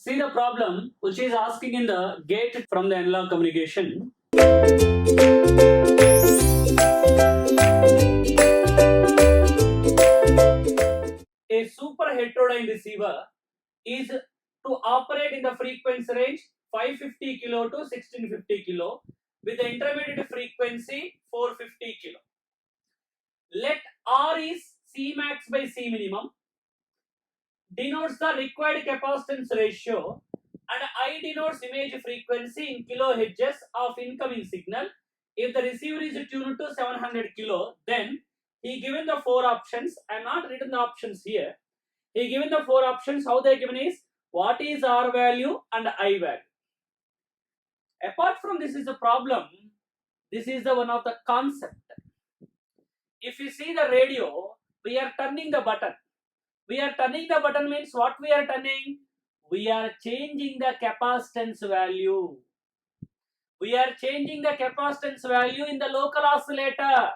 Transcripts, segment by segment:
See the problem which is asking in the gate from the analog communication. A super heterodyne receiver is to operate in the frequency range 550 kilo to 1650 kilo with the intermediate frequency 450 kilo. Let R is C max by C minimum, denotes the required capacitance ratio, and I denotes image frequency in kilohertz of incoming signal. If the receiver is tuned to 700 kilo, then he given the four options. I am not written the options here. He given the four options. How they given is what is R value and I value. Apart from this is a problem. This is the one of the concept. If you see the radio, we are turning the button. We are turning the button means what we are turning? We are changing the capacitance value. We are changing the capacitance value in the local oscillator.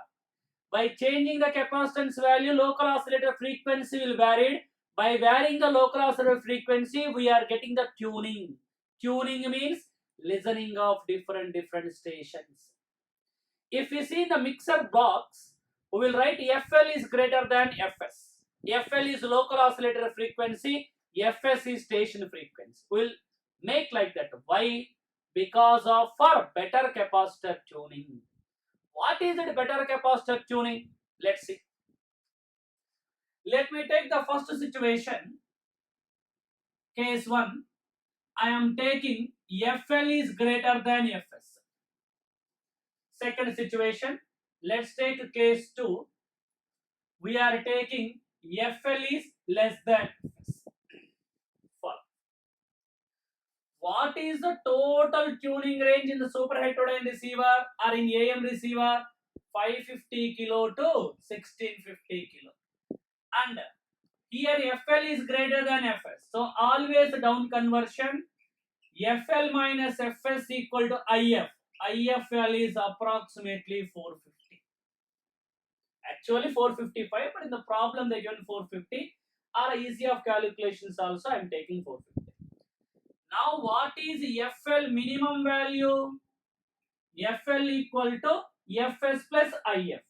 By changing the capacitance value, local oscillator frequency will vary. By varying the local oscillator frequency, we are getting the tuning. Tuning means listening of different stations. If we see the mixer box, we will write FL is greater than FS. FL is local oscillator frequency, FS is station frequency. We will make like that. Why? Because of for better capacitor tuning. What is it better capacitor tuning? Let's see. Let me take the first situation. Case 1. I am taking FL is greater than FS. Second situation. Let's take case 2. We are taking FL is less than FS. What is the total tuning range in the super heterodyne receiver or in AM receiver? 550 kilo to 1650 kilo. And here FL is greater than FS. So always down conversion. FL minus FS equal to IF. IFL is approximately 450. Actually 455, but in the problem they given 450. Or easy of calculations also I am taking 450. Now what is FL minimum value? FL equal to FS plus IF.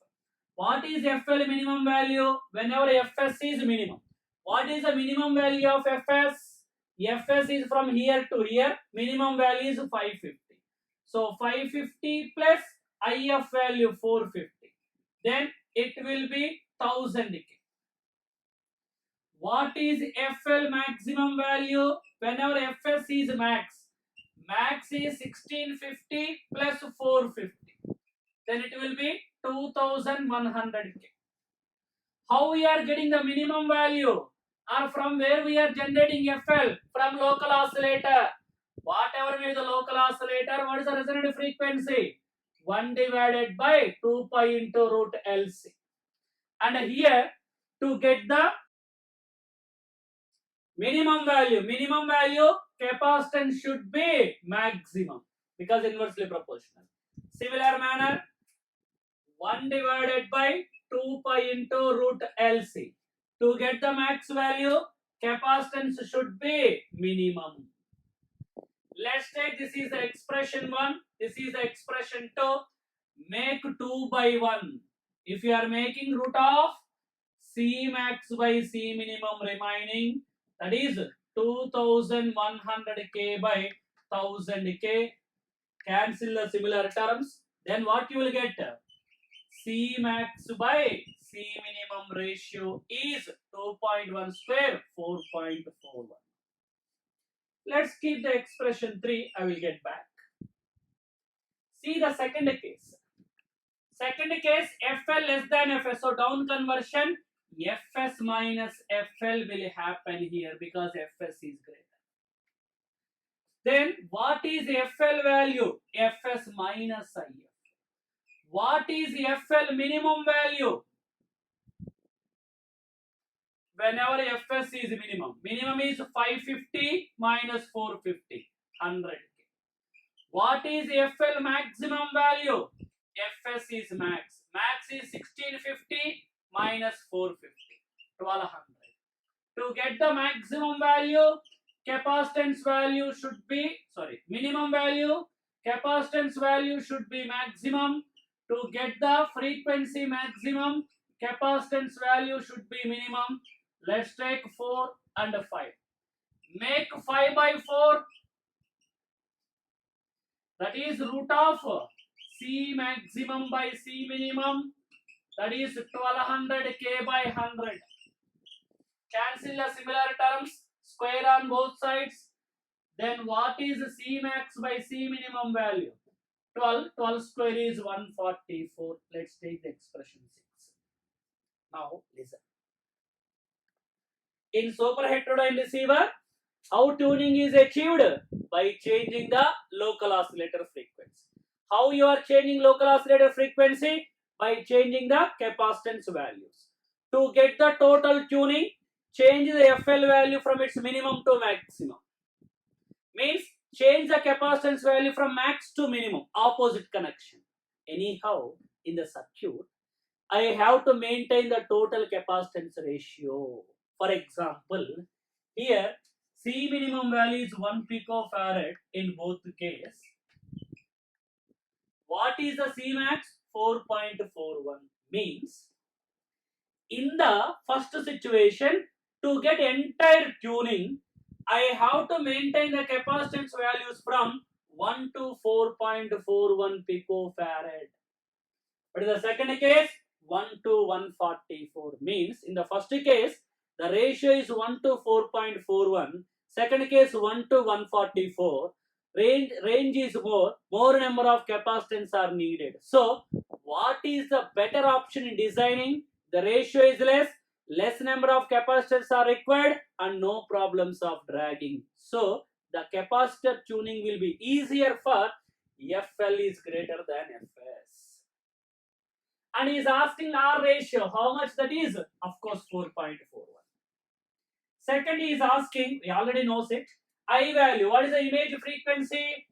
What is FL minimum value? Whenever FS is minimum. What is the minimum value of FS? FS is from here to here. Minimum value is 550. So 550 plus IF value 450. Then it will be 1000 K. What is FL maximum value? Whenever FS is max. Max is 1650 plus 450. Then it will be 2100 K. How we are getting the minimum value? Or from where we are generating FL? From local oscillator. Whatever may be the local oscillator, what is the resonant frequency? 1 divided by 2 pi into root LC. And here to get the minimum value capacitance should be maximum because inversely proportional. Similar manner, 1 divided by 2 pi into root LC. To get the max value, capacitance should be minimum. Let's take this is the expression 1, this is the expression 2. Make 2 by 1. If you are making root of C max by C minimum remaining, that is 2100 K by 1000 K. Cancel the similar terms. Then what you will get? C max by C minimum ratio is 2.1 square, 4.41. Let's keep the expression 3. I will get back. See the second case. Second case, FL less than FS. So down conversion, FS minus FL will happen here because FS is greater. Then what is FL value? FS minus IF. What is FL minimum value? Whenever FS is minimum. Minimum is 550 minus 450. 100. What is FL maximum value? FS is max. Max is 1650 minus 450. 1200. To get the maximum value, capacitance value should be, minimum value, capacitance value should be maximum. To get the frequency maximum, capacitance value should be minimum. Let's take 4 and 5. Make 5 by 4, that is root of C maximum by C minimum, that is 1200 K by 100. Cancel the similar terms, square on both sides. Then what is C max by C minimum value? 12 square is 144. Let's take the expression 6. Now listen. In super heterodyne receiver, how tuning is achieved? By changing the local oscillator frequency. How you are changing local oscillator frequency? By changing the capacitance values. To get the total tuning, change the FL value from its minimum to maximum. Means change the capacitance value from max to minimum, opposite connection. Anyhow, in the circuit, I have to maintain the total capacitance ratio. For example, here C minimum value is 1 picofarad in both cases. What is the C max? 4.41. Means in the first situation, to get entire tuning, I have to maintain the capacitance values from 1 to 4.41 picofarad. But in the second case, 1 to 144. Means in the first case, the ratio is 1 to 4.41. Second case, 1 to 144. Range is more number of capacitance are needed. So, what is the better option in designing? The ratio is less number of capacitors are required and no problems of dragging. So, the capacitor tuning will be easier for FL is greater than Fs. And he is asking R ratio, how much that is? Of course, 4.41. Second, he is asking, we already knows it, I value. What is the image frequency?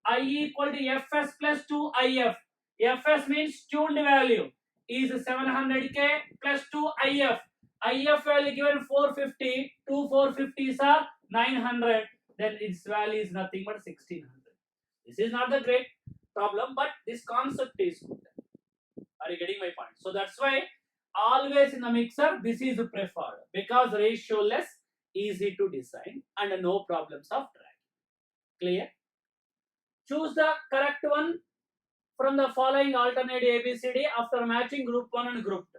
I equal to Fs plus 2 IF. Fs means tuned value is 700K plus 2 IF. IF value given 450, 2 450s are 900, then its value is nothing but 1600. This is not the great problem, but this concept is good. Are you getting my point? So that's why always in the mixer this is preferred, because ratio less, easy to design and no problems of drag. Clear? Choose the correct one from the following alternate ABCD after matching group 1 and group 2.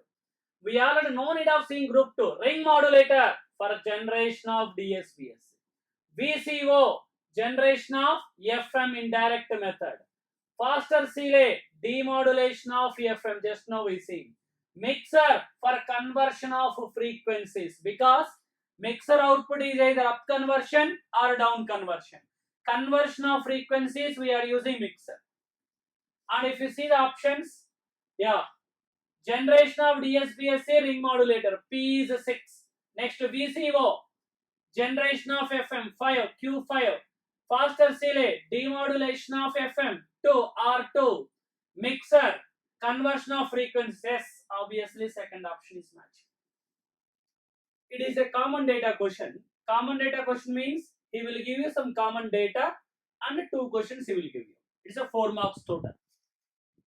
We already no need of seeing group 2. Ring modulator for generation of DSPS. VCO, generation of FM indirect method. Faster Seeley, demodulation of FM, just now we see. Mixer for conversion of frequencies, because mixer output is either up conversion or down conversion. Conversion of frequencies we are using mixer. And if you see the options, yeah, generation of DSPSA ring modulator, P is 6. Next VCO, generation of FM 5, Q5. Faster Seeley, demodulation of FM 2, R2. Mixer, conversion of frequencies. Yes, obviously second option is matching. It is a common data question. Common data question means he will give you some common data and 2 questions he will give you. It's a 4 marks total.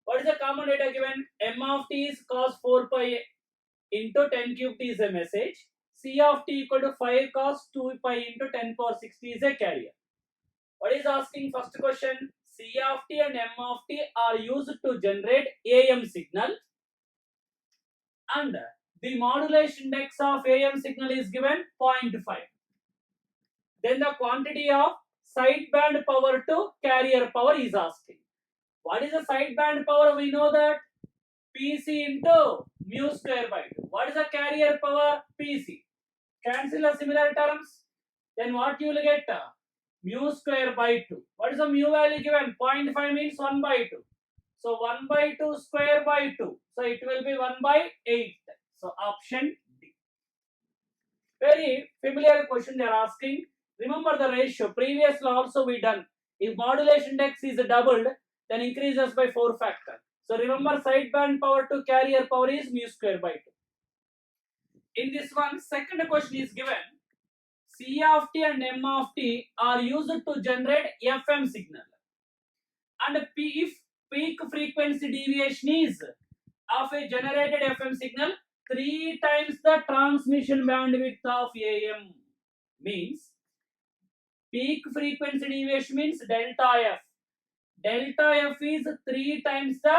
What is the common data given? M of t is cos 4 pi into 10 cube t is a message. C of t equal to 5 cos 2 pi into 10 power 60 is a carrier. What is asking first question? C of t and M of t are used to generate AM signal, and the modulation index of AM signal is given 0.5. Then the quantity of sideband power to carrier power is asking. What is the sideband power? We know that PC into mu square by 2. What is the carrier power? PC. Cancel the similar terms. Then what you will get? Mu square by 2. What is the mu value given? 0.5 means 1 by 2. So 1 by 2 square by 2. So it will be 1 by 8. So option D. Very familiar question they are asking. Remember the ratio. Previously also we done. If modulation index is doubled, then increases by 4 factor. So remember sideband power to carrier power is mu square by 2. In this one, second question is given. C of t and M of t are used to generate FM signal. And if peak frequency deviation is of a generated FM signal 3 times the transmission bandwidth of AM, means peak frequency deviation means delta F. Delta F is 3 times the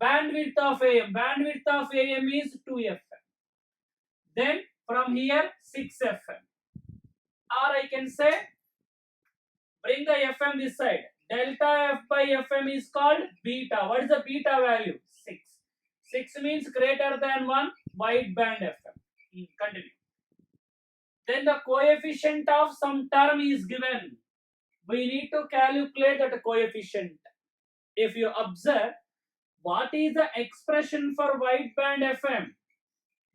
bandwidth of AM. Bandwidth of AM is 2 FM. Then from here 6 FM. Or I can say, bring the FM this side. Delta F by FM is called beta. What is the beta value? 6. 6 means greater than 1 wideband FM. Continue. Then the coefficient of some term is given. We need to calculate that coefficient. If you observe, what is the expression for wideband FM?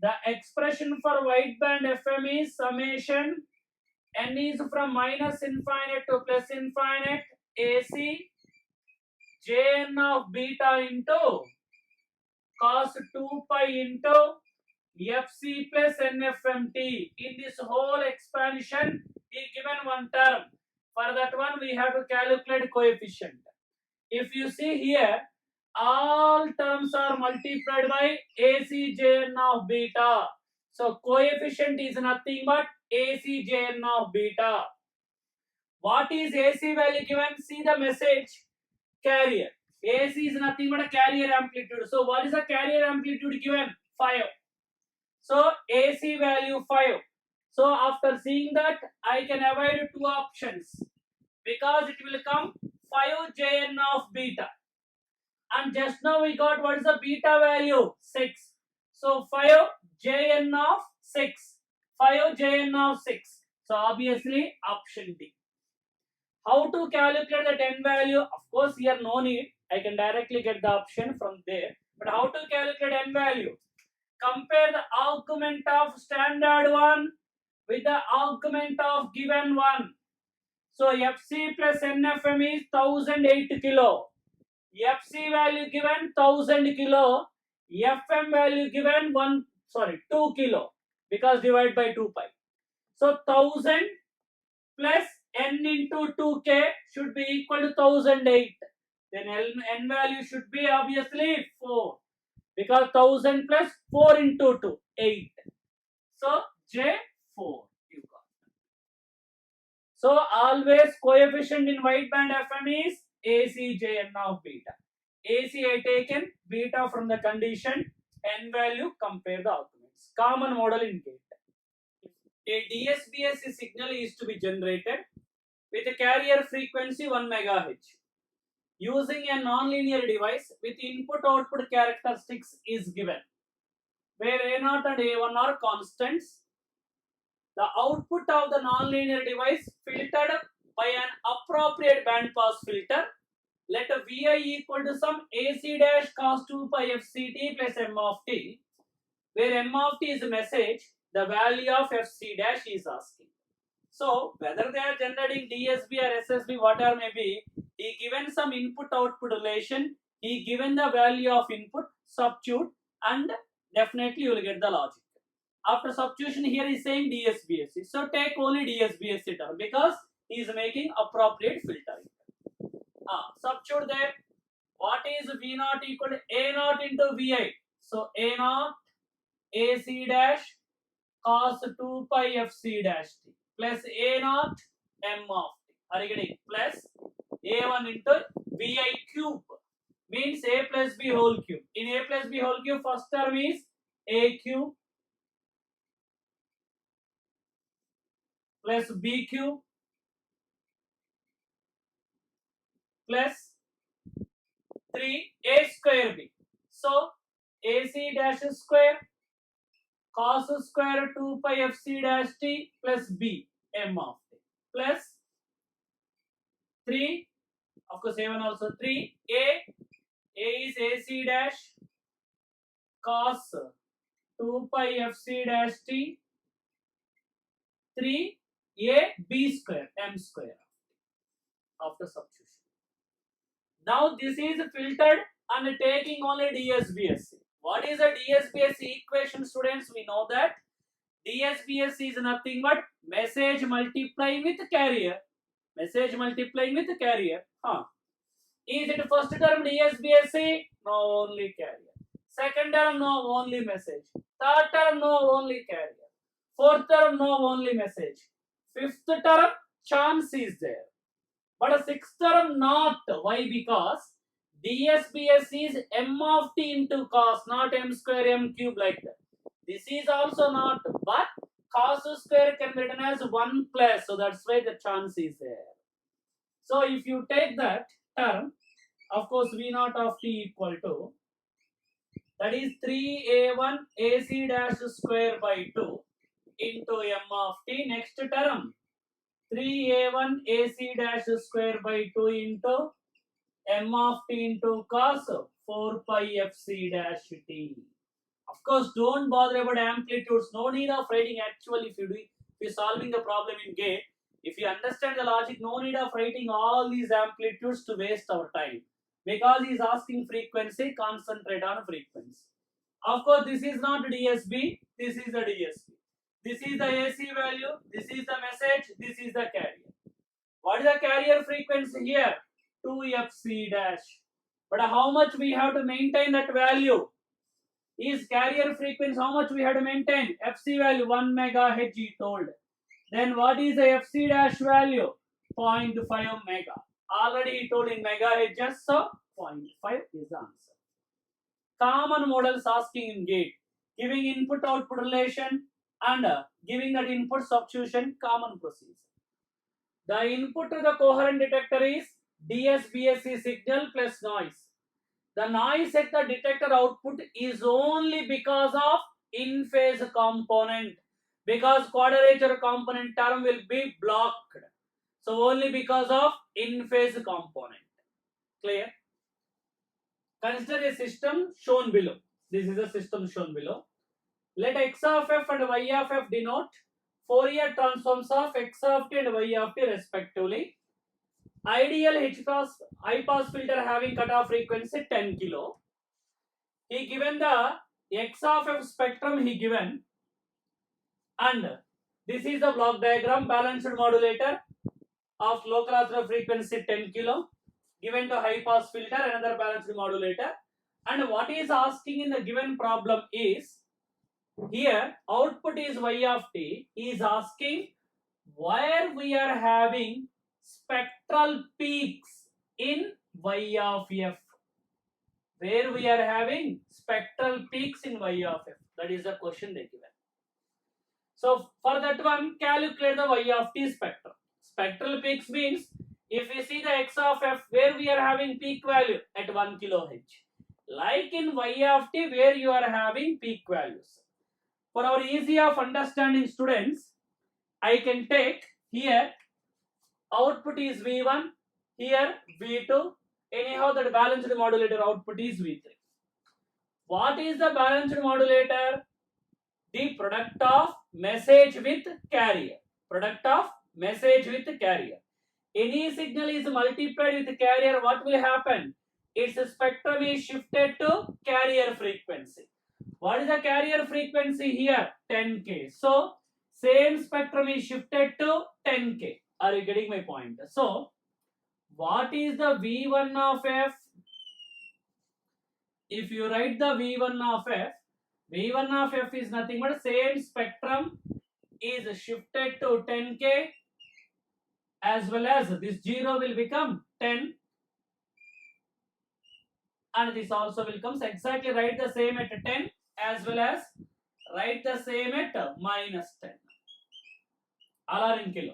The expression for wideband FM is summation n is from minus infinite to plus infinite AC Jn of beta into cos 2 pi into Fc plus NFMT. In this whole expansion, he given one term. For that one, we have to calculate coefficient. If you see here, all terms are multiplied by AC Jn of beta. So coefficient is nothing but AC Jn of beta. What is AC value given? See the message carrier. AC is nothing but a carrier amplitude. So what is the carrier amplitude given? 5. So AC value 5. So after seeing that, I can avoid 2 options because it will come 5 Jn of beta. And just now we got what is the beta value? 6. So 5 Jn of 6. 5 Jn of 6. So obviously option D. How to calculate the 10 value? Of course here no need. I can directly get the option from there. But how to calculate n value? Compare the augment of standard one with the augment of given one. So Fc plus NFM is 1008 kilo. Fc value given 1000 kilo. FM value given 2 kilo because divide by 2 pi. So 1000 plus n into 2k should be equal to 1008. Then n value should be obviously 4 because 1000 plus 4 into 2, 8. So J4 you got. So always coefficient in wideband FM is AC Jn of beta. AC I taken, beta from the condition, n value compare the arguments. Common model in gate. A DSBS signal is to be generated with a carrier frequency 1 MHz. Using a nonlinear device with input-output characteristics is given, where A0 and A1 are constants. The output of the nonlinear device filtered by an appropriate bandpass filter. Let Vi equal to some AC dash cos 2 pi FCT plus M of t, where M of t is a message, the value of FC dash is asking. So whether they are generating DSB or SSB, whatever may be, he given some input-output relation, he given the value of input, substitute, and definitely you will get the logic. After substitution here he is saying DSBSC. So take only DSBSC term because he is making appropriate filtering. Substitute there. What is V0 equal to A0 into Vi? So A0 AC dash cos 2 pi FC dash t plus A0 M of t. Are you getting? Plus A1 into Vi cube means A plus B whole cube. In A plus B whole cube, first term is A cube plus B cube plus 3A square B. So AC dash square cos square 2 pi FC dash t plus B M of t plus 3, of course A1 also 3, A is AC dash cos 2 pi FC dash t, 3 A B square M square after substitution. Now this is filtered and taking only DSBSC. What is a DSBSC equation, students? We know that DSBSC is nothing but message multiplying with carrier. Message multiplying with carrier. Is it first term DSBSC? No, only carrier. Second term, no, only message. Third term, no, only carrier. Fourth term, no, only message. Fifth term, chance is there. But a sixth term, not. Why? Because DSBS is m of t into cos, not m square m cube like that. This is also not, but cos square can be written as 1 plus, so that's why the chance is there. So if you take that term, of course v naught of t equal to, that is 3a1 ac dash square by 2 into m of t. Next term, 3a1 ac dash square by 2 into m of t into cos 4 pi fc dash t. Of course, don't bother about amplitudes. No need of writing actually if you're solving the problem in gate. If you understand the logic, no need of writing all these amplitudes to waste our time. Because he is asking frequency, concentrate on frequency. Of course, this is not DSB, this is the DSB. This is the AC value, this is the message, this is the carrier. What is the carrier frequency here? 2fc dash. But how much we have to maintain that value? Is carrier frequency, how much we have to maintain? FC value 1 megahertz he told. Then what is the FC dash value? 0.5 mega. Already he told in megahertz, so 0.5 is the answer. Common models asking in gate, giving input output relation and giving that input substitution, common procedure. The input to the coherent detector is DSBSC signal plus noise. The noise at the detector output is only because of in phase component, because quadrature component term will be blocked. So only because of in phase component. Clear? Consider a system shown below. This is a system shown below. Let x of f and y of f denote Fourier transforms of x of t and y of t respectively. Ideal high pass filter having cutoff frequency 10 kilo. He given the x of f spectrum he given, and this is the block diagram. Balanced modulator of low crossover frequency 10 kilo given to high pass filter, another balanced modulator. And what he is asking in the given problem is, here output is y of t. He is asking where we are having spectral peaks in y of f. Where we are having spectral peaks in y of f. That is the question they given. So for that one, calculate the y of t spectrum. Spectral peaks means if we see the x of f where we are having peak value at 1 kHz. Like in y of t where you are having peak values. For our easy of understanding students, I can take here output is V1, here V2, anyhow that balanced modulator output is V3. What is the balanced modulator? The product of message with carrier. Product of message with carrier. Any signal is multiplied with carrier, what will happen? Its spectrum is shifted to carrier frequency. What is the carrier frequency here? 10K. So, same spectrum is shifted to 10K. Are you getting my point? So, what is the V1 of f? If you write the V1 of f, V1 of f is nothing but same spectrum is shifted to 10K, as well as this 0 will become 10, and this also will come. So exactly write the same at 10 as well as write the same at minus 10. All are in kilo.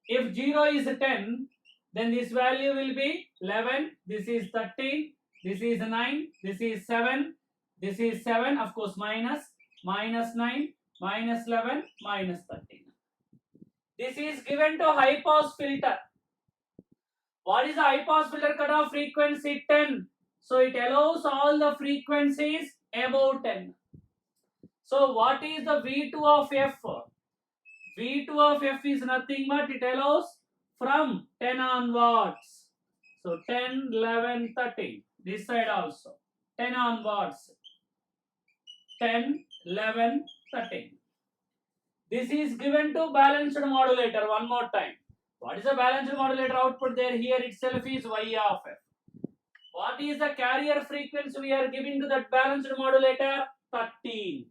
If 0 is 10, then this value will be 11, this is 13, this is 9, this is 7, this is 7, of course minus 9, minus 11, minus 13. This is given to high pass filter. What is the high pass filter cutoff frequency? 10. So it allows all the frequencies above 10. So what is the V2 of f? V2 of f is nothing but it allows from 10 onwards. So 10, 11, 13. This side also. 10 onwards. 10, 11, 13. This is given to balanced modulator. One more time. What is the balanced modulator output there? Here itself is y of f. What is the carrier frequency we are giving to that balanced modulator? 13.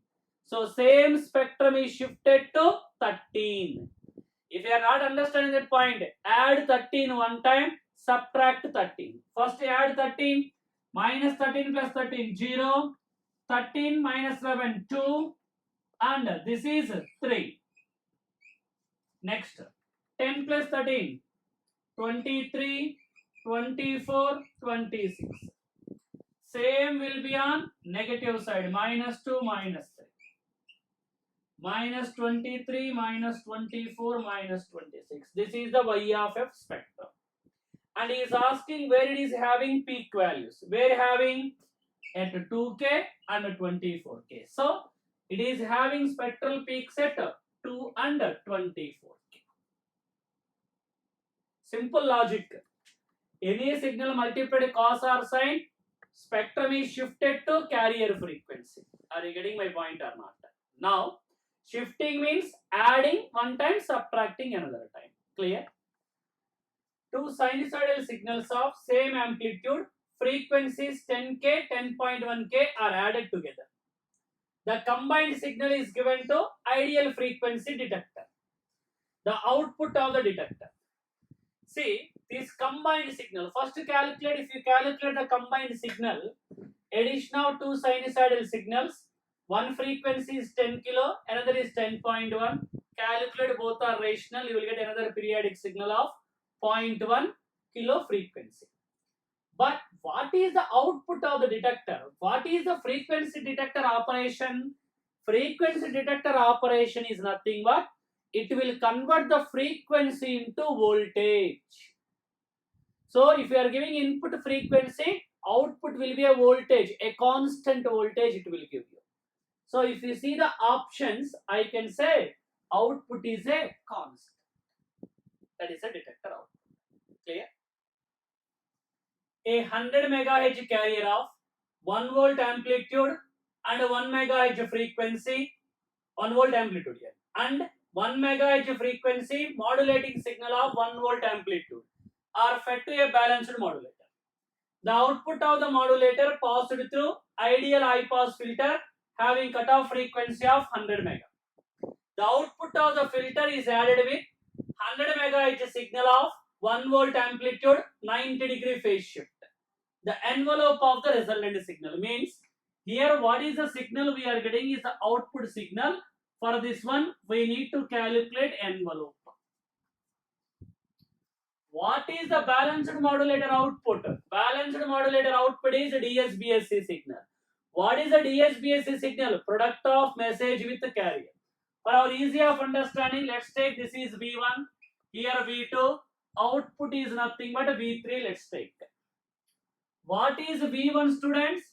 So same spectrum is shifted to 13. If you are not understanding that point, add 13 one time, subtract 13. First add 13, minus 13 plus 13, 0. 13 minus 11, 2. And this is 3. Next, 10 plus 13, 23, 24, 26. Same will be on negative side, minus 2, minus 3. Minus 23, minus 24, minus 26. This is the y of f spectrum. And he is asking where it is having peak values. Where having at 2k and 24k. So it is having spectral peaks at 2 and 24k. Simple logic. Any signal multiplied cos or sine, spectrum is shifted to carrier frequency. Are you getting my point or not? Now, shifting means adding one time, subtracting another time. Clear? Two sinusoidal signals of same amplitude, frequencies 10k, 10.1k are added together. The combined signal is given to ideal frequency detector. The output of the detector. See, this combined signal, first calculate, if you calculate the combined signal, addition of two sinusoidal signals, one frequency is 10 kilo, another is 10.1, calculate both are rational, you will get another periodic signal of 0.1 kilo frequency. But what is the output of the detector? What is the frequency detector operation? Frequency detector operation is nothing but it will convert the frequency into voltage. So if you are giving input frequency, output will be a voltage, a constant voltage it will give you. So if you see the options, I can say output is a constant. That is a detector output. Clear? A 100 megahertz carrier of 1 volt amplitude and 1 megahertz frequency, 1 volt amplitude here, and 1 megahertz frequency modulating signal of 1 volt amplitude are fed to a balanced modulator. The output of the modulator passed through ideal high pass filter having cutoff frequency of 100 mega. The output of the filter is added with 100 megahertz signal of 1 volt amplitude, 90-degree phase shift. The envelope of the resultant signal means here what is the signal we are getting is the output signal. For this one we need to calculate envelope. What is the balanced modulator output? Balanced modulator output is DSBSC signal. What is the DSBSC signal? Product of message with the carrier. For our easy of understanding, let's take this is V1, here V2, output is nothing but V3, let's take. What is V1 students?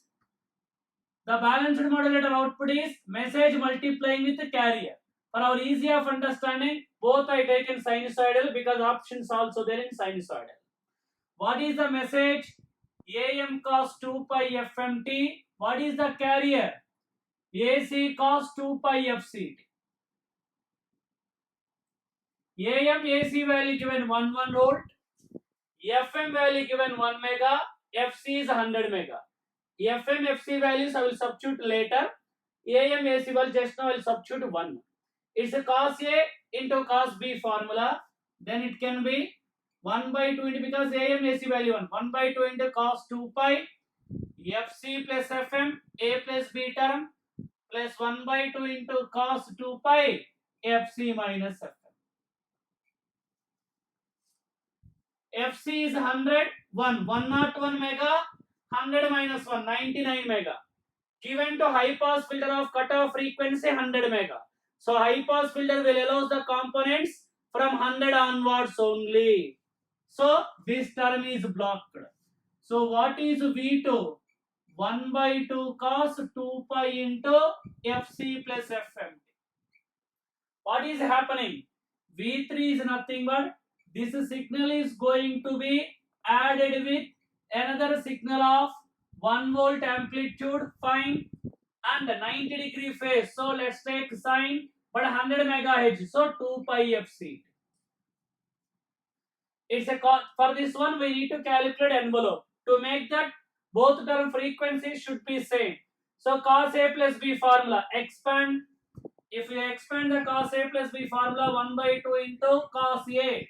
The balanced modulator output is message multiplying with the carrier. For our easy of understanding, both I taken sinusoidal because options also there in sinusoidal. What is the message? AM cos 2 pi FMT. What is the carrier? AC cos 2 pi FCT. AM AC value given 1 volt. FM value given 1 mega. FC is 100 mega. FM FC values I will substitute later. AM AC value just now I will substitute 1. It's a cos A into cos B formula. Then it can be 1 by 2 into, because AM AC value 1 by 2 into cos 2 pi FC plus FM A plus B term plus 1 by 2 into cos 2 pi FC minus FM. FC is 100, 101 mega, 100 minus 1, 99 mega. Given to high pass filter of cutoff frequency 100 mega. So high pass filter will allow the components from 100 onwards only. So this term is blocked. So what is V2? 1 by 2 cos 2 pi into FC plus FM. What is happening? V3 is nothing but this signal is going to be added with another signal of 1 volt amplitude, fine, and 90-degree phase. So let's take sine but 100 megahertz, so 2 pi fct. It's a for this one we need to calculate envelope to make that both term frequencies should be same. So cos A plus B formula, expand. If you expand the cos A plus B formula, 1 by 2 into cos A,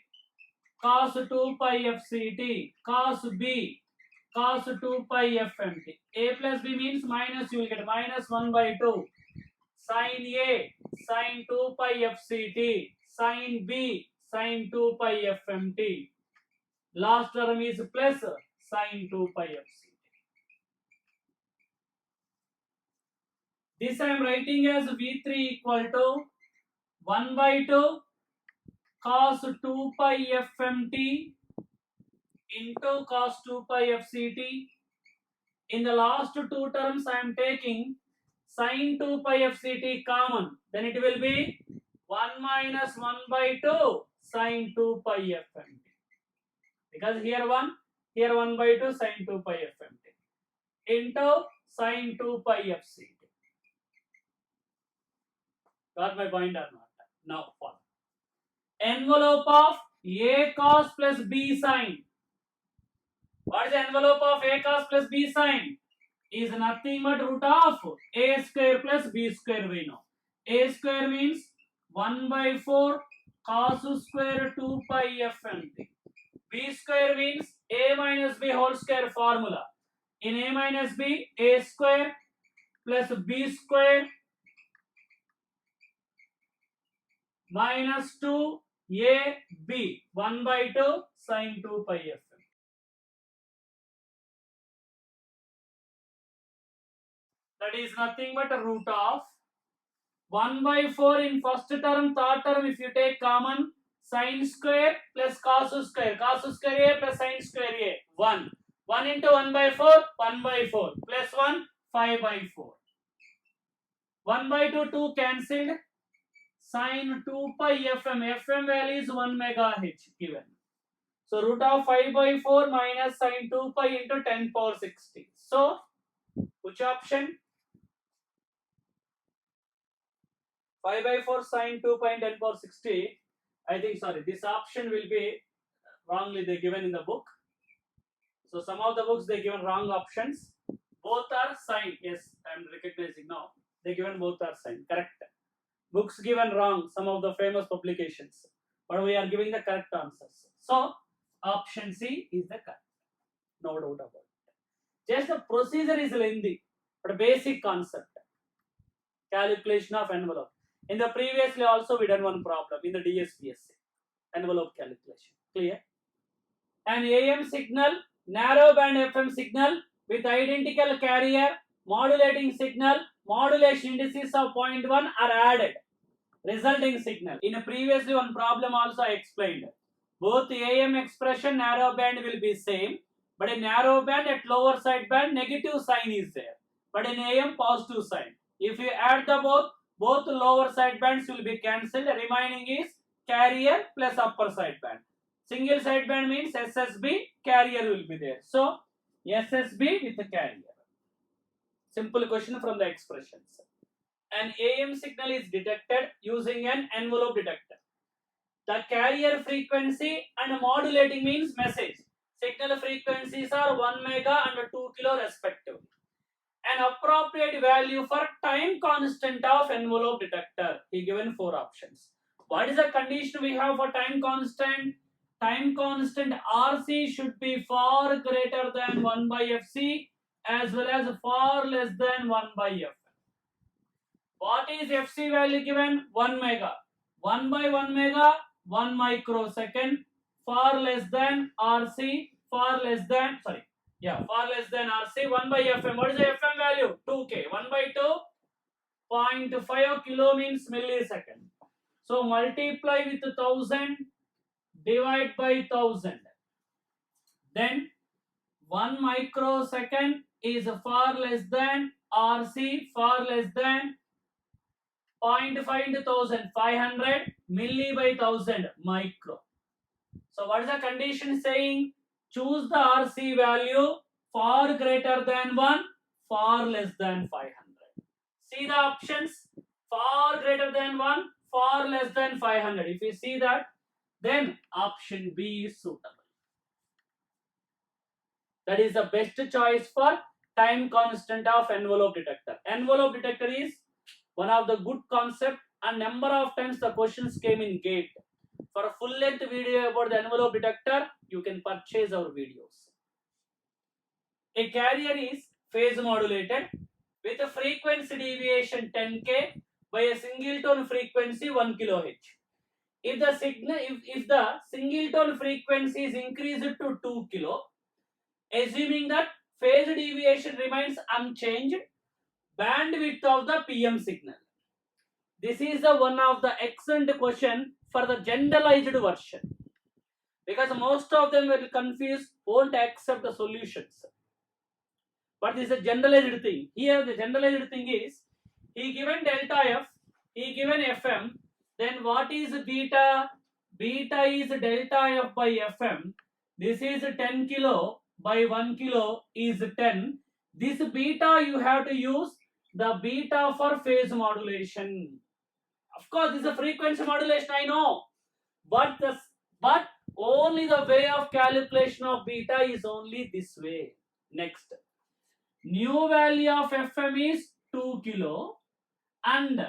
cos 2 pi fct, cos B, cos 2 pi fmt. A plus B means minus, you will get minus 1 by 2. Sin A, sin 2 pi fct, sin B, sin 2 pi fmt. Last term is plus sin 2 pi fct. This I am writing as V3 equal to 1 by 2 cos 2 pi fmt into cos 2 pi fct. In the last two terms I am taking sin 2 pi fct common, then it will be 1 minus 1 by 2 sin 2 pi fmt. Because here 1 by 2 sin 2 pi fmt into sin 2 pi fct. Got my point or not? Now follow. Envelope of A cos plus B sin. What is the envelope of A cos plus B sin? Is nothing but root of A square plus B square, we know. A square means 1 by 4 cos square 2 pi fmt. B square means A minus B whole square formula. In A minus B, A square plus B square minus 2 AB 1 by 2 sin 2 pi fm. That is nothing but a root of 1 by 4 in first term, third term if you take common, sin square plus cos square A plus sin square A, 1. 1 into 1 by 4, 1 by 4, plus 1, 5 by 4. 1 by 2, 2 cancelled, sin 2 pi fm value is 1 megahertz given. So root of 5 by 4 minus sin 2 pi into 10 power 60. So which option? 5 by 4 sin 2 pi and 10 power 60. I think, sorry, this option will be wrongly they given in the book. So some of the books they given wrong options. Both are sin. Yes, I am recognizing now. They given both are sin. Correct. Books given wrong. Some of the famous publications. But we are giving the correct answers. So option C is the correct. No doubt about it. Just the procedure is lengthy, but basic concept. Calculation of envelope. In the previously also we done one problem in the DSPSC. Envelope calculation. Clear? An AM signal, narrow band FM signal with identical carrier, modulating signal, modulation indices of 0.1 are added. Resulting signal. In a previously one problem also I explained. Both AM expression, narrow band will be same. But in narrow band at lower side band, negative sign is there. But in AM, positive sign. If you add the both lower side bands will be cancelled. The remaining is carrier plus upper side band. Single side band means SSB, carrier will be there. So SSB with the carrier. Simple question from the expressions. An AM signal is detected using an envelope detector. The carrier frequency and modulating means message. Signal frequencies are 1 mega and 2 kilo respectively. An appropriate value for time constant of envelope detector. He given 4 options. What is the condition we have for time constant? Time constant RC should be far greater than 1 by FC as well as far less than 1 by FM. What is FC value given? 1 mega. 1 by 1 mega, 1 microsecond. Far less than RC, far less than RC, 1 by FM. What is the FM value? 2K. 1 by 2, 0.5 kilo means millisecond. So multiply with 1000, divide by 1000. Then 1 microsecond is far less than RC, far less than 0.5 into 1000, 500 milli by 1000 micro. So what is the condition saying? Choose the RC value far greater than 1, far less than 500. See the options. far greater than 1, far less than 500. If you see that, then option B is suitable. That is the best choice for time constant of envelope detector. Envelope detector is one of the good concept, and number of times the questions came in GATE. For a full length video about the envelope detector, you can purchase our videos. A carrier is phase modulated with a frequency deviation 10k by a single tone frequency 1 kHz. If the single tone frequency is increased to 2 kilo, assuming that phase deviation remains unchanged, bandwidth of the PM signal. This is the one of the excellent question for the generalized version, because most of them will confuse, won't accept the solutions. But this is a generalized thing. Here the generalized thing is, he given delta F, he given Fm, then what is beta? Beta is delta F by Fm. This is 10 kilo by 1 kilo is 10. This beta you have to use the beta for phase modulation. Of course, this is a frequency modulation, I know. But only the way of calculation of beta is only this way. Next. New value of Fm is 2 kilo and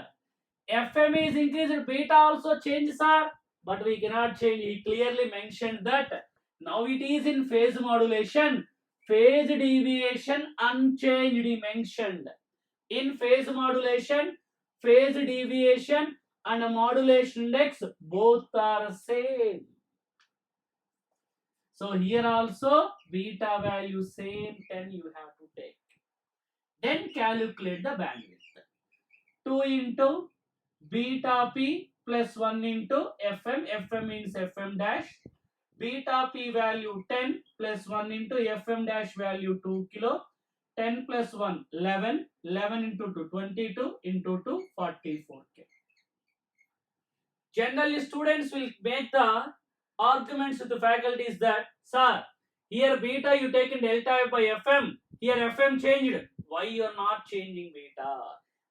Fm is increased, beta also changes, sir, but we cannot change. He clearly mentioned that now it is in phase modulation, phase deviation unchanged, he mentioned. In phase modulation, phase deviation and modulation index both are same. So here also beta value same 10 you have to take. Then calculate the bandwidth. 2 into beta p plus 1 into Fm. Fm means Fm dash. Beta p value 10 plus 1 into Fm dash value 2 kilo. 10 plus 1 11. 11 into 2 22 into 2 44k. Generally students will make the arguments with the faculties that, sir, here beta you taken delta F by Fm, here Fm changed. Why you are not changing beta?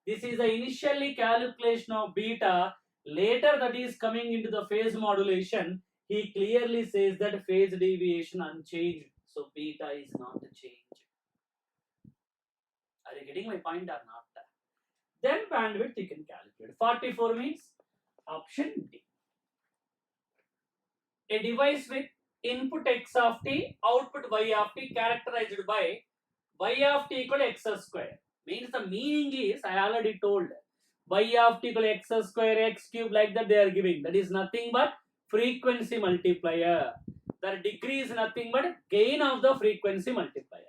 This is the initially calculation of beta. Later that is coming into the phase modulation. He clearly says that phase deviation unchanged. So beta is not changed. Are you getting my point or not? Then bandwidth you can calculate. 44 means option D. A device with input x of t, output y of t, characterized by y of t equal x square. Means the meaning is, I already told, y of t equal x square, x cube, like that they are giving. That is nothing but frequency multiplier. The degree is nothing but gain of the frequency multiplier.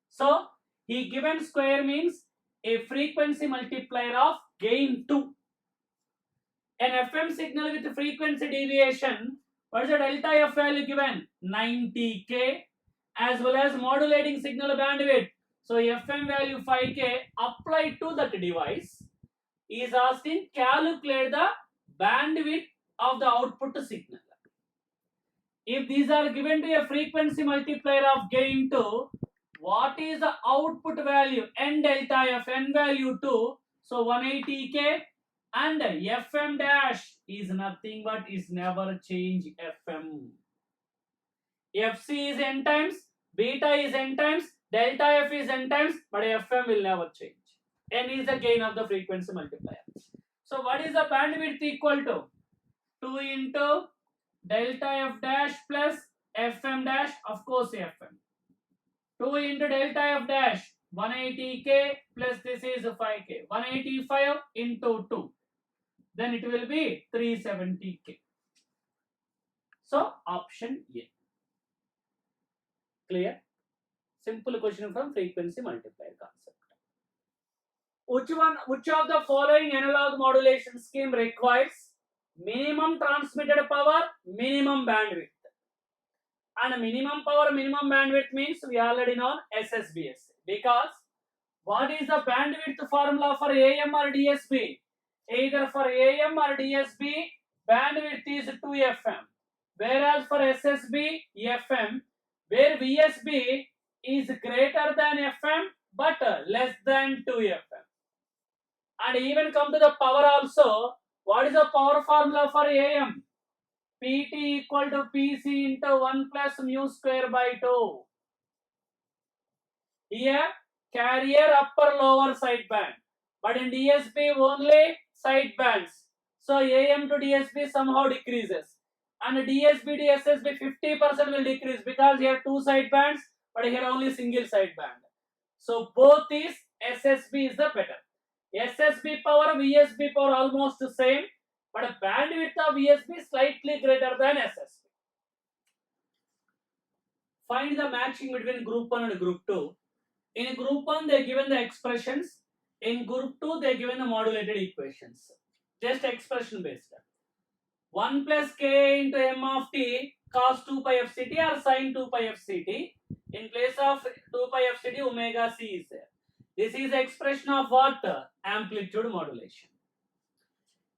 So he given square means a frequency multiplier of gain 2. An FM signal with frequency deviation, what is the delta F value given? 90k, as well as modulating signal bandwidth. So FM value 5k applied to that device. He is asking calculate the bandwidth of the output signal. If these are given to a frequency multiplier of gain 2, what is the output value? N delta F, N value 2, so 180k, and Fm dash is nothing but is never change Fm. Fc is n times, beta is n times, delta F is n times, but Fm will never change. N is the gain of the frequency multiplier. So what is the bandwidth equal to? 2 into delta F dash plus Fm dash, of course Fm. 2 into delta F dash, 180k plus this is 5k. 185 into 2. Then it will be 370k. So option A. Clear? Simple question from frequency multiplier concept. Which of the following analog modulation scheme requires minimum transmitted power, minimum bandwidth? And minimum power, minimum bandwidth means we already know SSBS. Because what is the bandwidth formula for AM or DSB? Either for AM or DSB, bandwidth is 2 FM. Whereas for SSB, FM, where VSB is greater than FM but less than 2 FM. And even come to the power also. What is the power formula for AM? PT equal to PC into 1 plus mu square by 2. Here, carrier upper lower side band. But in DSP only side bands. So AM to DSP somehow decreases. And DSP to SSB 50% will decrease because here two side bands, but here only single side band. So both is SSB is the better. SSB power, VSB power almost the same, but a bandwidth of VSB slightly greater than SSB. Find the matching between group 1 and group 2. In group 1, they are given the expressions. In group 2, they are given the modulated equations. Just expression based. 1 plus k into m of t cos 2 pi f ct or sin 2 pi f ct. In place of 2 pi f ct, omega c is there. This is the expression of what? Amplitude modulation.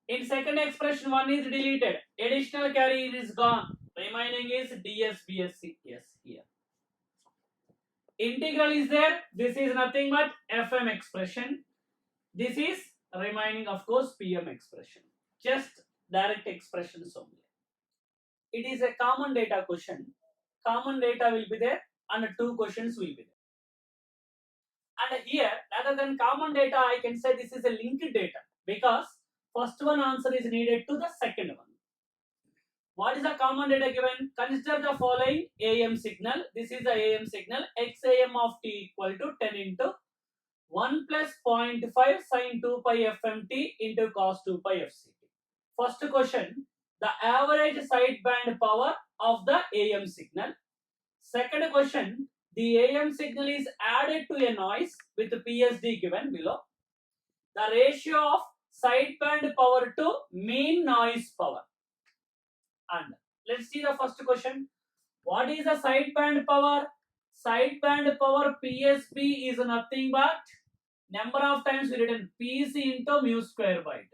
In second expression, 1 is deleted. Additional carry is gone. Remaining is ds bsc. Yes, here. Integral is there. This is nothing but fm expression. This is remaining, of course, pm expression. Just direct expressions only. It is a common data question. Common data will be there and two questions will be there. And here, rather than common data, I can say this is a linked data because first one answer is needed to the second one. What is the common data given? Consider the following AM signal. This is the AM signal. XAM of t equal to 10 into 1 plus 0.5 sin 2 pi fmt into cos 2 pi fct. First question, the average sideband power of the AM signal. Second question, the AM signal is added to a noise with PSD given below. The ratio of sideband power to mean noise power. And let's see the first question. What is the sideband power? Sideband power PSB is nothing but number of times we written PC into mu square by 2.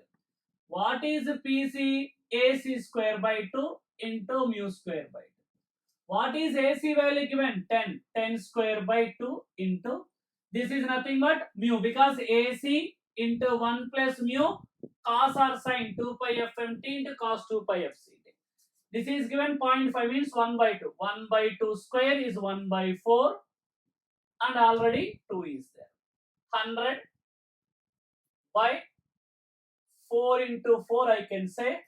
What is PC? AC square by 2 into mu square by 2. What is AC value given? 10. 10 square by 2 into, this is nothing but mu because AC into 1 plus mu cos or sin 2 pi fmt into cos 2 pi fct. This is given 0.5 means 1 by 2. 1 by 2 square is 1 by 4 and already 2 is there. 100 by 4 into 4 I can say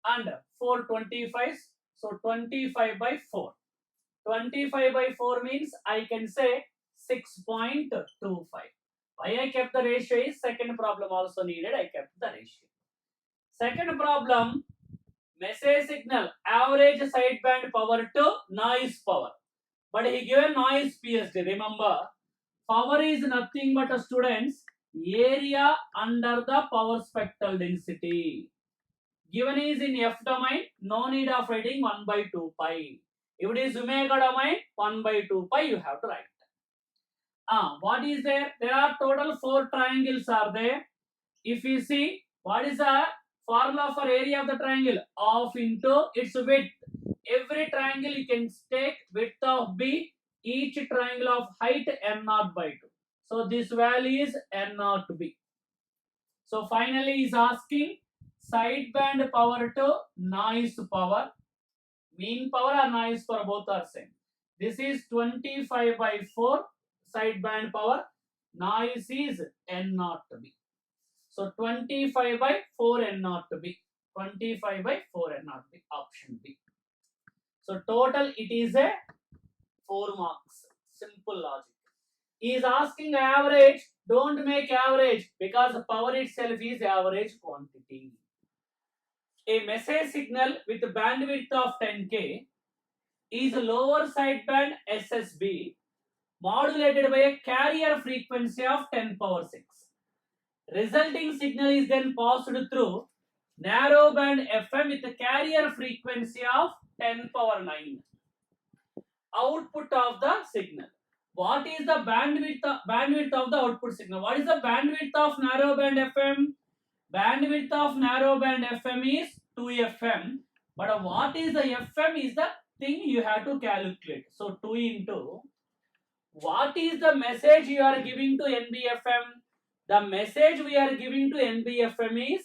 and 425. So 25 by 4. 25 by 4 means I can say 6.25. Why I kept the ratio is second problem also needed. I kept the ratio. Second problem, message signal average sideband power to noise power. But he given noise PSD. Remember, power is nothing but students area under the power spectral density. Given is in F domain, no need of writing 1 by 2 pi. If it is omega domain, 1 by 2 pi you have to write. What is there? There are total 4 triangles are there. If you see, what is the formula for area of the triangle? Of into its width. Every triangle you can take width of B, each triangle of height n0 by 2. So this value is n0 B. So finally is asking sideband power to noise power. Mean power or noise power both are same. This is 25 by 4 sideband power. Noise is n0 B. So 25 by 4 n0 B. 25 by 4 n0 B. Option B. So total it is a 4 marks. Simple logic. He is asking average. Don't make average because the power itself is average quantity. A message signal with bandwidth of 10K is lower sideband SSB modulated by a carrier frequency of 10 power 6. Resulting signal is then passed through narrow band FM with a carrier frequency of 10 power 9. Output of the signal. What is the bandwidth of the output signal? What is the bandwidth of narrow band FM? Bandwidth of narrow band FM is 2 FM. But what is the FM is the thing you have to calculate. So 2 into what is the message you are giving to NBFM? The message we are giving to NBFM is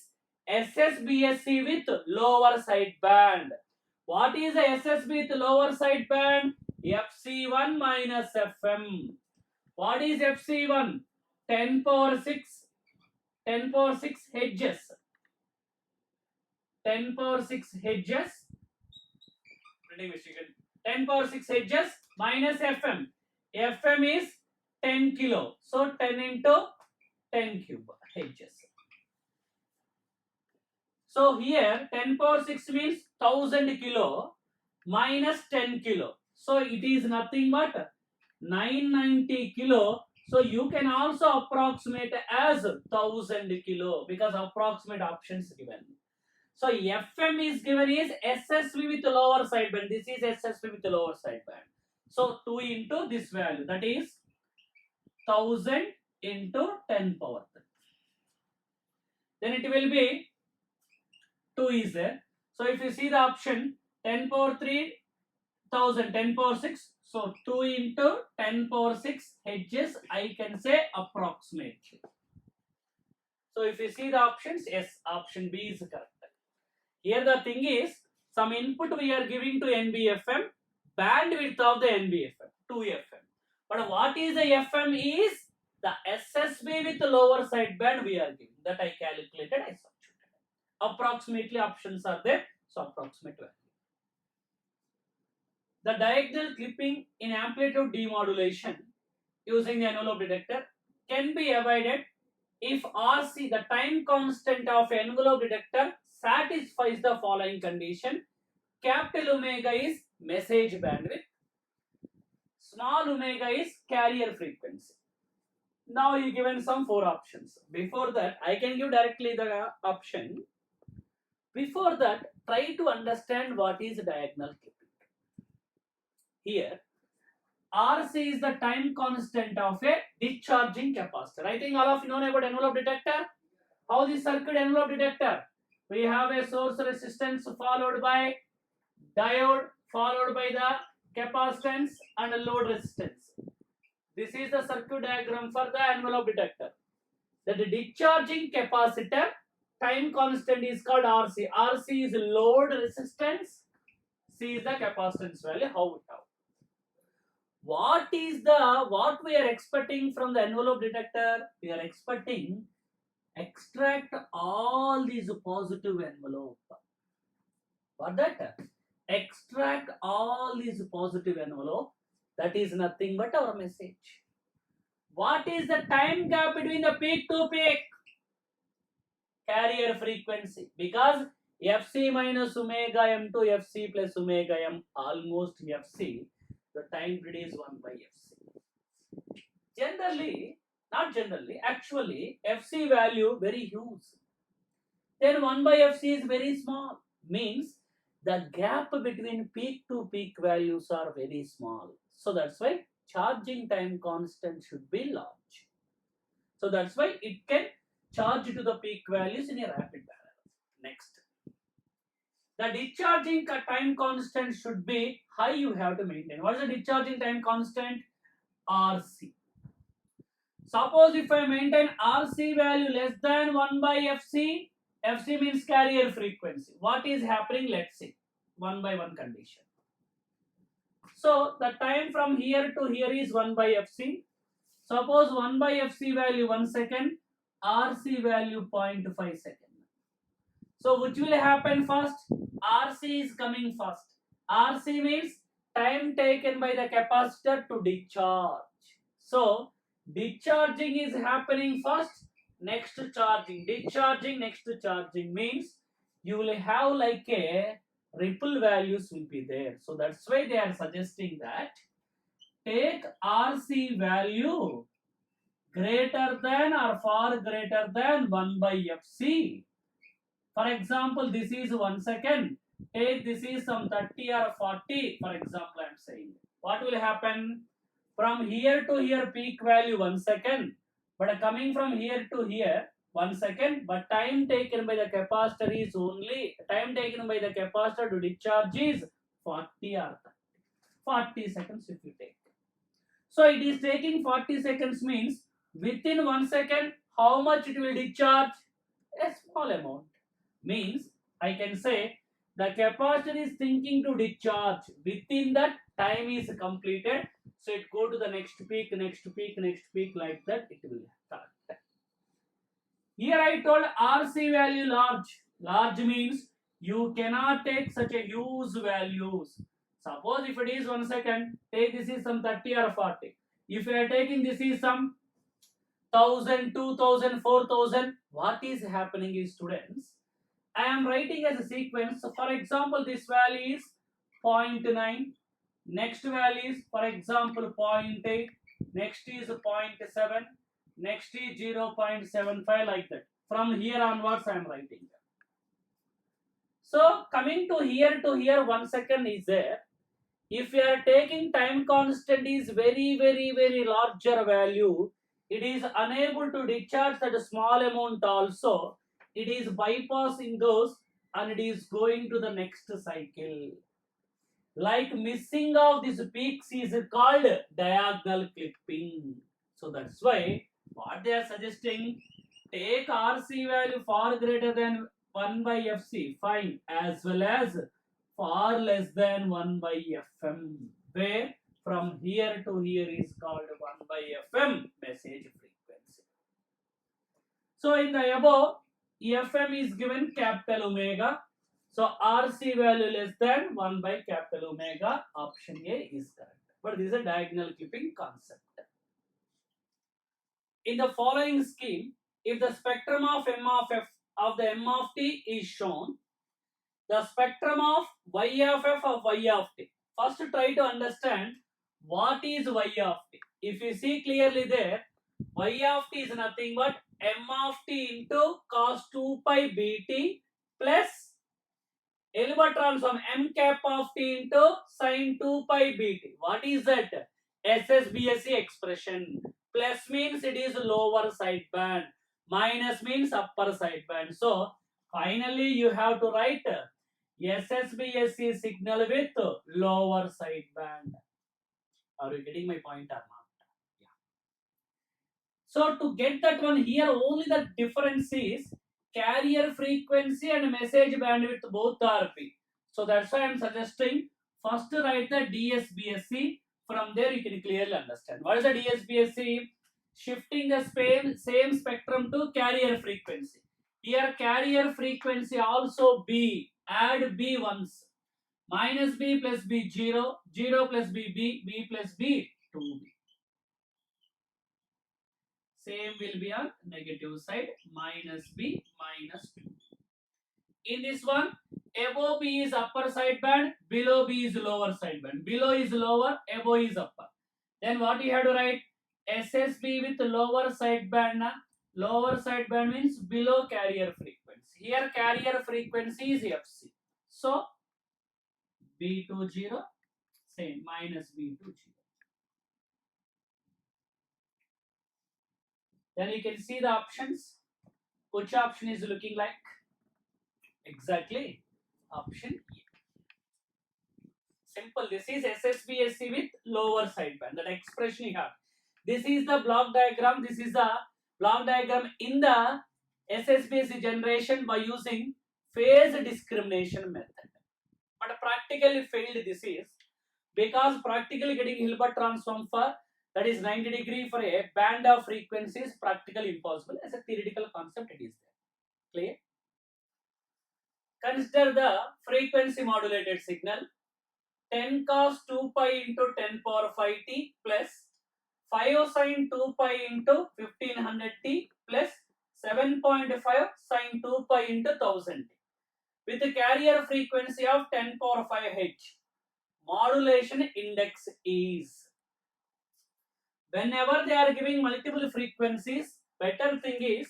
SSBSC with lower sideband. What is the SSB with lower sideband? FC1 minus FM. What is FC1? 10 power 6 hedges. 10 power 6 hedges. 10 power 6 hedges minus FM. FM is 10 kilo. So 10 into 10 cube hedges. So here 10 power 6 means 1000 kilo minus 10 kilo. So it is nothing but 990 kilo. So you can also approximate as 1000 kilo because approximate options given. So FM is given is SSB with lower sideband. This is SSB with lower sideband. So 2 into this value, that is 1000 into 10 power 3. Then it will be 2 is there. So if you see the option 10 power 3, 1000, 10 power 6. So 2 into 10 power 6 hedges, I can say approximately. So if you see the options, yes, option B is correct. Here the thing is, some input we are giving to NBFM, bandwidth of the NBFM, 2FM. But what is the FM is the SSB with lower sideband we are giving. That I calculated, I substituted. Approximately options are there, so approximate value. The diagonal clipping in amplitude demodulation using the envelope detector can be avoided if RC, the time constant of envelope detector, satisfies the following condition. Capital omega is message bandwidth. Small omega is carrier frequency. Now you given some 4 options. Before that, I can give directly the option. Before that, try to understand what is diagonal clipping. Here, RC is the time constant of a discharging capacitor. I think all of you know about envelope detector. How this circuit envelope detector? We have a source resistance followed by diode, followed by the capacitance and a load resistance. This is the circuit diagram for the envelope detector. The discharging capacitor time constant is called RC. RC is load resistance. C is the capacitance value. How it out? What we are expecting from the envelope detector? We are expecting extract all these positive envelope. For that, extract all these positive envelope. That is nothing but our message. What is the time gap between the peak to peak? Carrier frequency. Because FC minus omega m to FC plus omega m, almost FC. The time period is 1 by FC. Generally, not generally, actually, FC value very huge. Then 1 by FC is very small. Means the gap between peak to peak values are very small. So that's why charging time constant should be large. So that's why it can charge to the peak values in a rapid manner. Next. The discharging time constant should be high, you have to maintain. What is the discharging time constant? RC. Suppose if I maintain RC value less than 1 by FC, FC means carrier frequency. What is happening? Let's see. 1 by 1 condition. So the time from here to here is 1 by FC. Suppose 1 by FC value 1 second, RC value 0.5 second. So which will happen first? RC is coming first. RC means time taken by the capacitor to discharge. So discharging is happening first, next charging. Discharging, next charging means you will have like a ripple values will be there. So that's why they are suggesting that take RC value greater than or far greater than 1 by FC. For example, this is 1 second. Take this is some 30 or 40. For example, I am saying. What will happen? From here to here peak value 1 second. But coming from here to here 1 second. But time taken by the capacitor is only, time taken by the capacitor to discharge is 40 or 40 seconds if you take. So it is taking 40 seconds means within 1 second how much it will discharge? A small amount. Means I can say the capacitor is thinking to discharge within that time is completed. So it go to the next peak, next peak, next peak, like that it will start. Here I told RC value large. Large means you cannot take such a huge values. Suppose if it is 1 second, take this is some 30 or 40. If you are taking this is some 1000, 2000, 4000, what is happening is, students, I am writing as a sequence. So for example, this value is 0.9, next value is for example 0.8, next is 0.7, next is 0.75, like that. From here onwards I am writing. So coming to here 1 second is there. If you are taking time constant is very larger value, it is unable to discharge that small amount also. It is bypassing those and it is going to the next cycle. Like missing of these peaks is called diagonal clipping. So that's why what they are suggesting, take RC value far greater than 1 by FC, fine, as well as far less than 1 by FM, where from here to here is called 1 by FM message frequency. So in the above, FM is given capital omega. So RC value less than 1 by capital omega. Option A is correct. But this is a diagonal clipping concept. In the following scheme, if the spectrum of M of F of the M of T is shown, the spectrum of Y of F of Y of T. First try to understand what is Y of T. If you see clearly there, Y of T is nothing but M of T into cos 2 pi Bt plus Hilbert transform M cap of T into sin 2 pi Bt. What is that? SSBSE expression. Plus means it is lower sideband. Minus means upper sideband. So finally you have to write SSBSE signal with lower sideband. Are you getting my point or not? Yeah. So to get that one here, only the difference is carrier frequency and message bandwidth both are P. So that's why I am suggesting first write the DSBSC. From there you can clearly understand. What is the DSBSC? Shifting the same spectrum to carrier frequency. Here carrier frequency also B. Add B once. Minus B plus B 0. 0 plus B B. B plus B 2B. Same will be on negative side. Minus B minus 2. In this one, above B is upper sideband, below B is lower sideband. Below is lower, above is upper. Then what you have to write? SSB with lower sideband. Lower sideband means below carrier frequency. Here carrier frequency is FC. So B20, same, minus B20. Then you can see the options. Which option is looking like? Exactly, option E. Simple. This is SSBSC with lower sideband. That expression you have. This is the block diagram. This is the block diagram in the SSBSC generation by using phase discrimination method. But practically failed this is because practically getting Hilbert transform for that is 90 degree for a band of frequencies practically impossible. As a theoretical concept it is there. Clear? Consider the frequency modulated signal 10 cos 2 pi into 10 power 5 t plus 5 sin 2 pi into 1500 t plus 7.5 sin 2 pi into 1000 t with a carrier frequency of 10 power 5 h. Modulation index is, whenever they are giving multiple frequencies, better thing is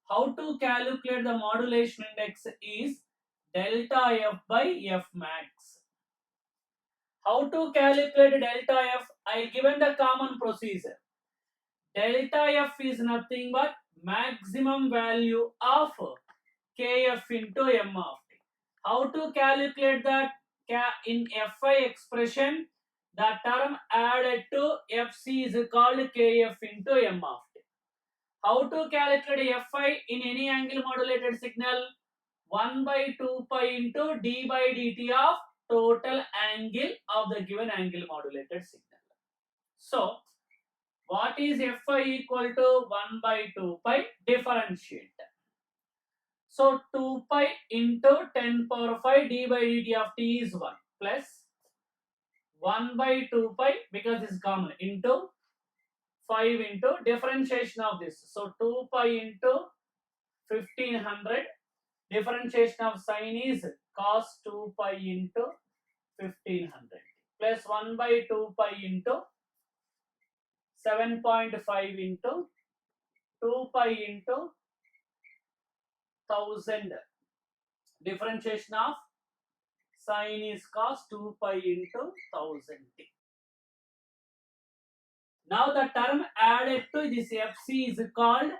how to calculate the modulation index is delta f by f max. How to calculate delta f? I given the common procedure. Delta f is nothing but maximum value of kf into m of t. How to calculate that? In Fi expression, the term added to Fc is called kf into m of t. How to calculate Fi in any angle modulated signal? 1 by 2 pi into d by dt of total angle of the given angle modulated signal. So, what is Fi equal to 1 by 2 pi? Differentiate. So, 2 pi into 10 power 5 d by dt of t is 1 plus 1 by 2 pi, because this is common, into 5 into differentiation of this. So, 2 pi into 1500, differentiation of sine is cos 2 pi into 1500 plus 1 by 2 pi into 7.5 into 2 pi into 1000, differentiation of sine is cos 2 pi into 1000 t. Now the term added to this Fc is called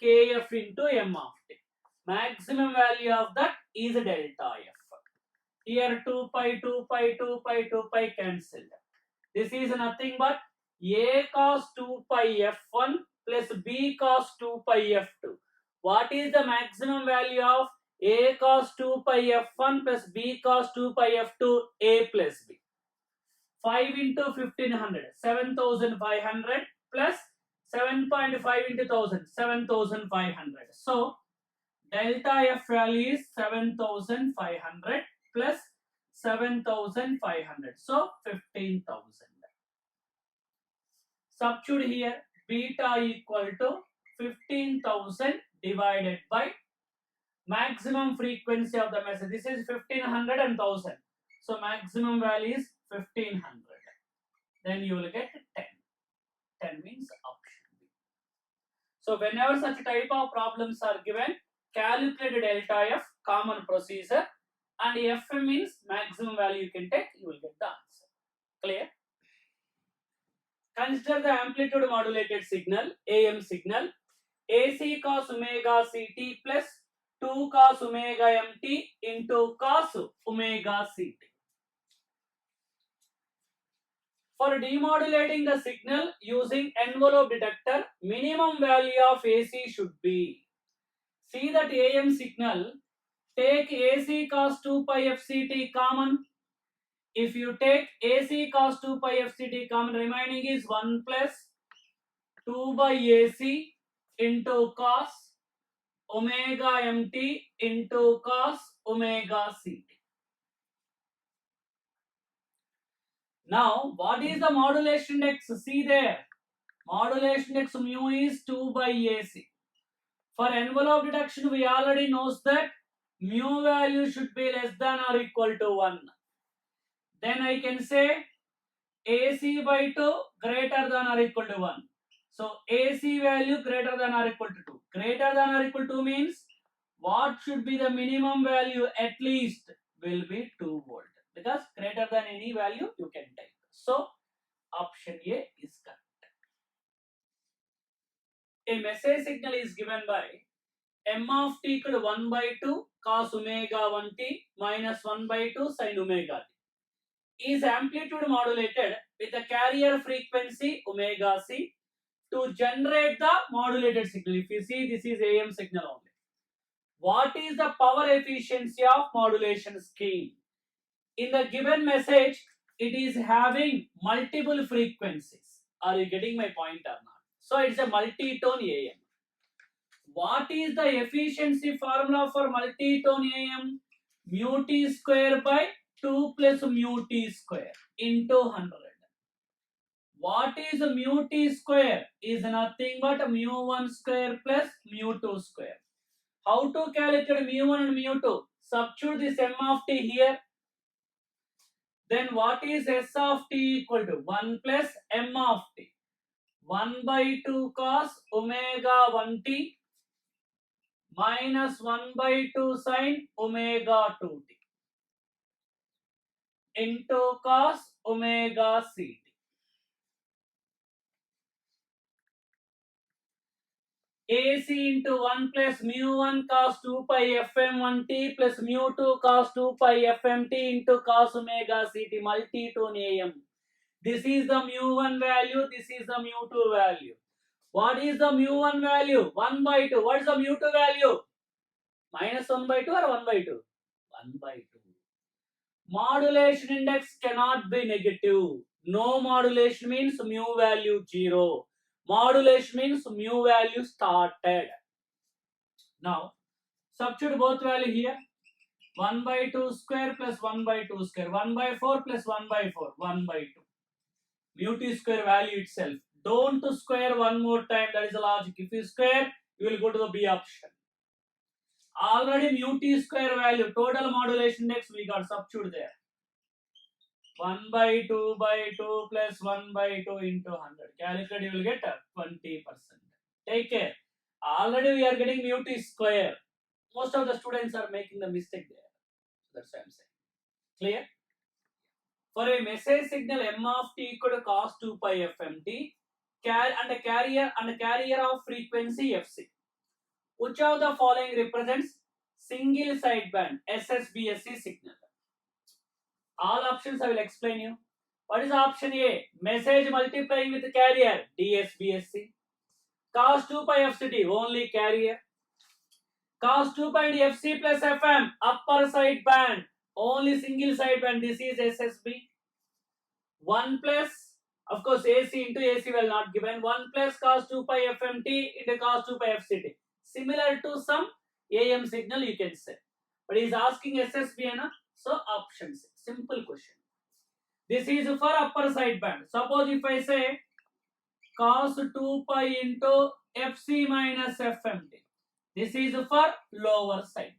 Kf into m of t. Maximum value of that is delta f. Here 2 pi, 2 pi, 2 pi, 2 pi cancelled. This is nothing but a cos 2 pi f1 plus b cos 2 pi f2. What is the maximum value of a cos 2 pi f1 plus b cos 2 pi f2? A plus b. 5 into 1500, 7500 plus 7.5 into 1000, 7500. So, delta f value is 7500 plus 7500. So, 15,000. Substitute here, beta equal to 15,000 divided by maximum frequency of the message. This is 1500 and 1000. So, maximum value is 1500. Then you will get 10. 10 means option B. So, whenever such type of problems are given, calculate delta f, common procedure, and Fm means maximum value you can take, you will get the answer. Clear? Consider the amplitude modulated signal, AM signal, AC cos omega Ct plus 2 cos omega mt into cos omega Ct. For demodulating the signal using envelope detector, minimum value of AC should be. See that AM signal, take AC cos 2 pi fct common. If you take AC cos 2 pi fct common, remaining is 1 plus 2 by AC into cos omega mt into cos omega ct. Now, what is the modulation index? See there, modulation index mu is 2 by AC. For envelope detection, we already knows that mu value should be less than or equal to 1. Then I can say AC by 2 greater than or equal to 1. So AC value greater than or equal to 2. Greater than or equal to means what should be the minimum value? At least will be 2 volt. Because greater than any value you can take. So option A is correct. A message signal is given by m of t equal to 1 by 2 cos omega 1 t minus 1 by 2 sin omega t. Is amplitude modulated with a carrier frequency omega c to generate the modulated signal. If you see, this is AM signal only. What is the power efficiency of modulation scheme? In the given message, it is having multiple frequencies. Are you getting my point or not? So it's a multi-tone AM. What is the efficiency formula for multi-tone AM? Mu t square by 2 plus mu t square into 100. What is mu t square? Is nothing but mu 1 square plus mu 2 square. How to calculate mu 1 and mu 2? Substitute this m of t here. Then what is s of t equal to? 1 plus m of t. 1 by 2 cos omega 1 t minus 1 by 2 sin omega 2t into cos omega ct. AC into 1 plus mu 1 cos 2 pi fm1 t plus mu 2 cos 2 pi fmt into cos omega ct, multi-tone AM. This is the mu 1 value, this is the mu 2 value. What is the mu1 value? 1 by 2. What is the mu2 value? Minus 1 by 2 or 1 by 2? 1 by 2. Modulation index cannot be negative. No modulation means mu value 0. Modulation means mu value started. Now, substitute both value here. 1 by 2 square plus 1 by 2 square. 1 by 4 plus 1 by 4. 1 by 2. Mu t square value itself. Don't square one more time. That is the logic. If you square, you will go to the B option. Already mu t square value, total modulation index, we got substitute there. 1 by 2 by 2 plus 1 by 2 into 100. Calculate, you will get 20%. Take care. Already we are getting mu t square. Most of the students are making the mistake there. That's what I'm saying. Clear? For a message signal m of t equal to cos 2 pi fmt and a carrier of frequency fc. Which of the following represents single sideband SSBSC signal? All options I will explain you. What is option A? Message multiplying with carrier DSBSC. Cos 2 pi fct only carrier. Cos 2 pi fc plus fm upper sideband only single sideband. This is SSB. 1 plus, of course, AC into AC will not given. 1 plus cos 2 pi fmt into cos 2 pi fct. Similar to some AM signal you can say. But he is asking SSB, so option C. Simple question. This is for upper sideband. Suppose if I say cos 2 pi into fc minus fmt. This is for lower sideband.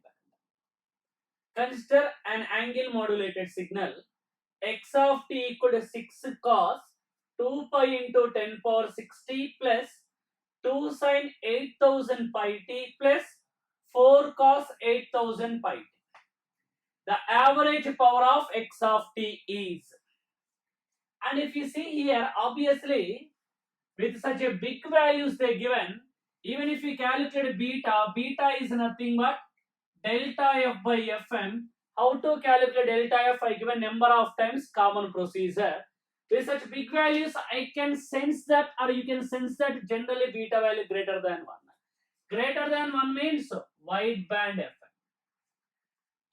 Consider an angle modulated signal. X of t equal to 6 cos 2 pi into 10 power 60 plus 2 sin 8000 pi t plus 4 cos 8000 pi t. The average power of x of t is. And if you see here, obviously, with such a big values they given, even if you calculate beta is nothing but delta f by fm. How to calculate delta f? I given number of times, common procedure. With such big values, I can sense that, or you can sense that generally beta value greater than 1. Greater than 1 means wideband FM.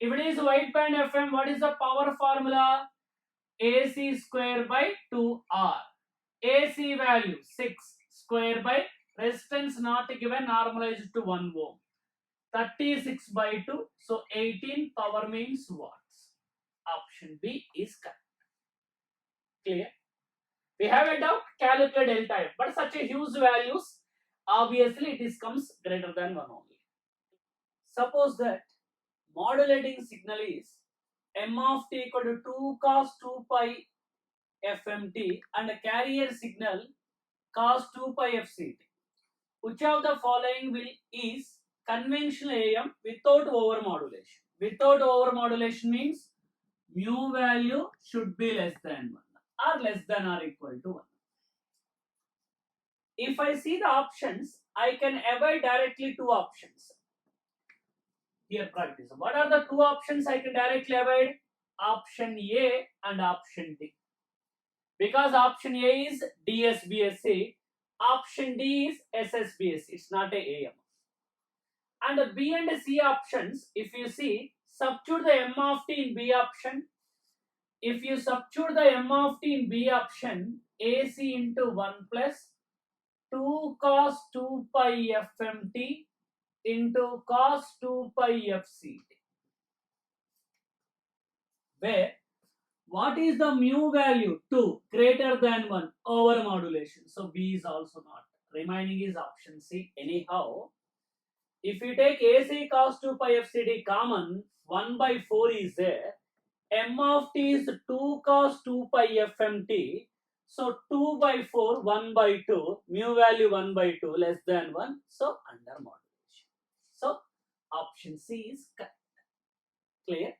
If it is wideband FM, what is the power formula? AC square by 2R. AC value 6 square by resistance not given, normalized to 1 ohm. 36 by 2, so 18 power means watts. Option B is correct. Clear? We have a doubt, calculate delta F, but such a huge values, obviously it is comes greater than 1 only. Suppose that modulating signal is m of t equal to 2 cos 2 pi fmt and a carrier signal cos 2 pi fct. Which of the following is conventional AM without overmodulation? Without overmodulation means mu value should be less than 1 or less than or equal to 1. If I see the options, I can avoid directly two options. Here practice. What are the two options I can directly avoid? Option A and option D. Because option A is DSBSC, option D is SSBSC. It's not a AM. And the B and C options, if you see, substitute the m of t in B option. If you substitute the m of t in B option, AC into 1 plus 2 cos 2 pi fmt into cos 2 pi fct. Where what is the mu value? 2 greater than 1 over modulation. So B is also not. Remaining is option C. Anyhow, if you take AC cos 2 pi fct common, 1 by 4 is there. M of t is 2 cos 2 pi fmt. So 2 by 4, 1 by 2, mu value 1 by 2 less than 1. So under modulation. So option C is correct. Clear?